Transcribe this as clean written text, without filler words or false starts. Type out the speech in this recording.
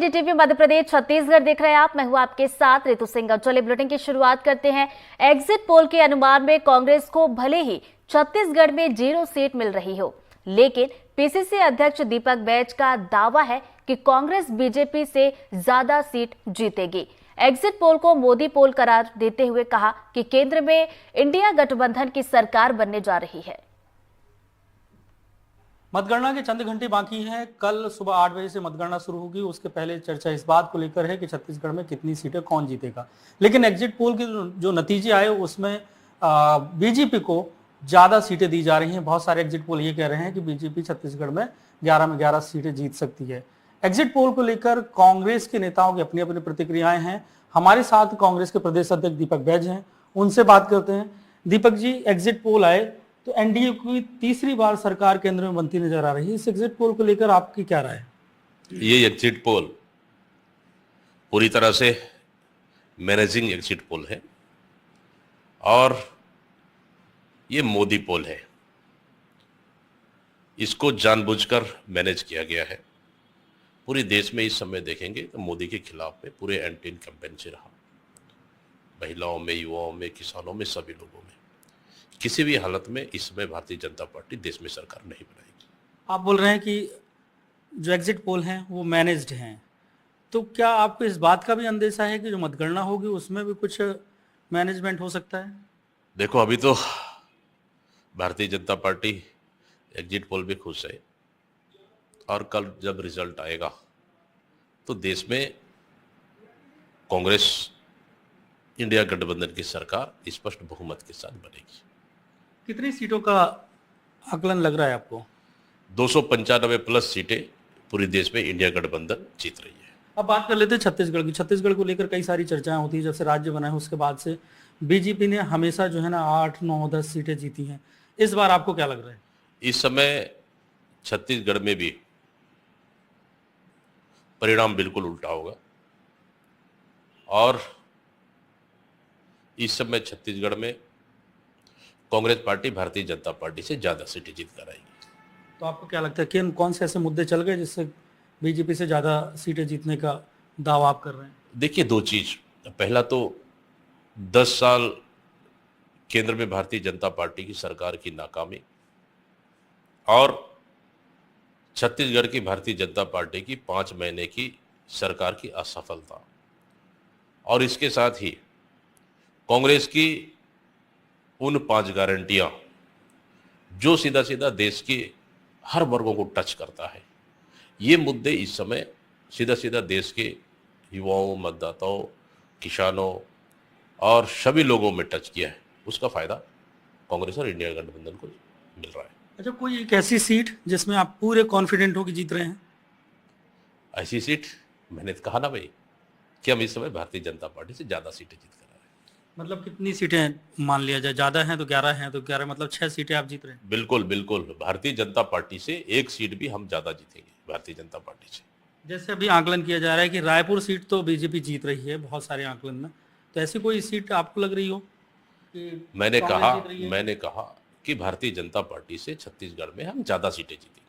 NDTV Madhya Pradesh Chhattisgarh देख रहे हैं आप। मैं हूं आपके साथ ऋतु सिंह। चलिए बुलेटिन की शुरुआत करते हैं। एग्जिट पोल के अनुमान में कांग्रेस को भले ही छत्तीसगढ़ में 0 सीट मिल रही हो, लेकिन पीसीसी अध्यक्ष दीपक बैज का दावा है कि कांग्रेस बीजेपी से ज्यादा सीट जीतेगी। एग्जिट पोल को मोदी पोल करार देते हुए कहा कि केंद्र में इंडिया गठबंधन की सरकार बनने जा रही है। मतगणना के चंद घंटे बाकी हैं। कल सुबह 8 बजे से मतगणना शुरू होगी। उसके पहले चर्चा इस बात को लेकर है कि छत्तीसगढ़ में कितनी सीटें कौन जीतेगा। लेकिन एग्जिट पोल के जो नतीजे आए उसमें बीजेपी को ज्यादा सीटें दी जा रही हैं। बहुत सारे एग्जिट पोल ये कह रहे हैं कि बीजेपी छत्तीसगढ़ में 11 में 11 सीटें जीत सकती है। एग्जिट पोल को लेकर कांग्रेस के नेताओं की अपनी अपनी प्रतिक्रियाएं हैं। हमारे साथ कांग्रेस के प्रदेश अध्यक्ष दीपक बैज हैं, उनसे बात करते हैं। दीपक जी, एग्जिट पोल आए तो एनडीए की तीसरी बार सरकार केंद्र में बनती नजर आ रही है। इस एग्जिट पोल को लेकर आपकी क्या राय है? ये एग्जिट पोल पूरी तरह से मैनेजिंग एग्जिट पोल है और ये मोदी पोल है। इसको जानबूझकर मैनेज किया गया है। पूरे देश में इस समय देखेंगे तो मोदी के खिलाफ में पूरे एंटी इनकम्बेंसी रहा। महिलाओं में, युवाओं में, किसानों में, सभी लोगों में। किसी भी हालत में इस समय भारतीय जनता पार्टी देश में सरकार नहीं बनाएगी। आप बोल रहे हैं कि जो एग्जिट पोल हैं वो मैनेज्ड हैं, तो क्या आपको इस बात का भी अंदेशा है कि जो मतगणना होगी उसमें भी कुछ मैनेजमेंट हो सकता है? देखो, अभी तो Bharatiya Janata party exit poll भी खुश है और कल जब रिजल्ट आएगा तो देश में कांग्रेस इंडिया गठबंधन की सरकार स्पष्ट बहुमत के साथ बनेगी। कितनी सीटों का आकलन लग रहा है आपको? 295 प्लस सीटें पूरे देश में इंडिया गठबंधन जीत रही है। अब बात कर लेते हैं छत्तीसगढ़ की। छत्तीसगढ़ को लेकर कई सारी चर्चाएं होती है। जब से राज्य बना है उसके बाद से बीजेपी ने हमेशा जो है ना 8, 9, 10 सीटें जीती हैं। इस बार आपको क्या लग रहा है? इस समय छत्तीसगढ़ में भी परिणाम बिल्कुल उल्टा होगा और इस समय छत्तीसगढ़ में कांग्रेस पार्टी भारतीय जनता पार्टी से ज्यादा सीटें जीत कर आएगी। तो आपको क्या लगता है कि कौन से ऐसे मुद्दे चल गए जिससे बीजेपी से ज्यादा सीटें जीतने का दावा आप कर रहे हैं? देखिए, 2 चीज। पहला तो 10 साल केंद्र में भारतीय जनता पार्टी की सरकार की नाकामी और छत्तीसगढ़ की भारतीय जनता पार्टी की 5 महीने की सरकार की असफलता, और इसके साथ ही कांग्रेस की उन 5 गारंटियां जो सीधा सीधा देश के हर वर्गों को टच करता है। ये मुद्दे इस समय सीधा सीधा देश के युवाओं, मतदाताओं, किसानों और सभी लोगों में टच किया है। उसका फायदा कांग्रेस और इंडिया गठबंधन को मिल रहा है। अच्छा, कोई एक ऐसी सीट जिसमें आप पूरे कॉन्फिडेंट हो कि जीत रहे हैं? ऐसी सीट मैंने कहा ना भाई कि हम इस समय भारतीय जनता पार्टी से ज्यादा सीटें जीत कर रहे हैं। मतलब कितनी सीटें मान लिया जाए? ज्यादा हैं तो 11 हैं तो 11, मतलब 6 सीटें आप जीत रहे हैं? बिल्कुल बिल्कुल, भारतीय जनता पार्टी से 1 सीट भी हम ज्यादा जीतेंगे भारतीय जनता पार्टी से। जैसे अभी आकलन किया जा रहा है कि रायपुर सीट तो बीजेपी जीत रही है बहुत सारे आकलन में, तो ऐसी कोई सीट आपको लग रही हो कि मैंने कांग्रेस जीत रही है? कहा कि भारतीय जनता पार्टी से छत्तीसगढ़ में हम ज्यादा सीटें जीतेंगे।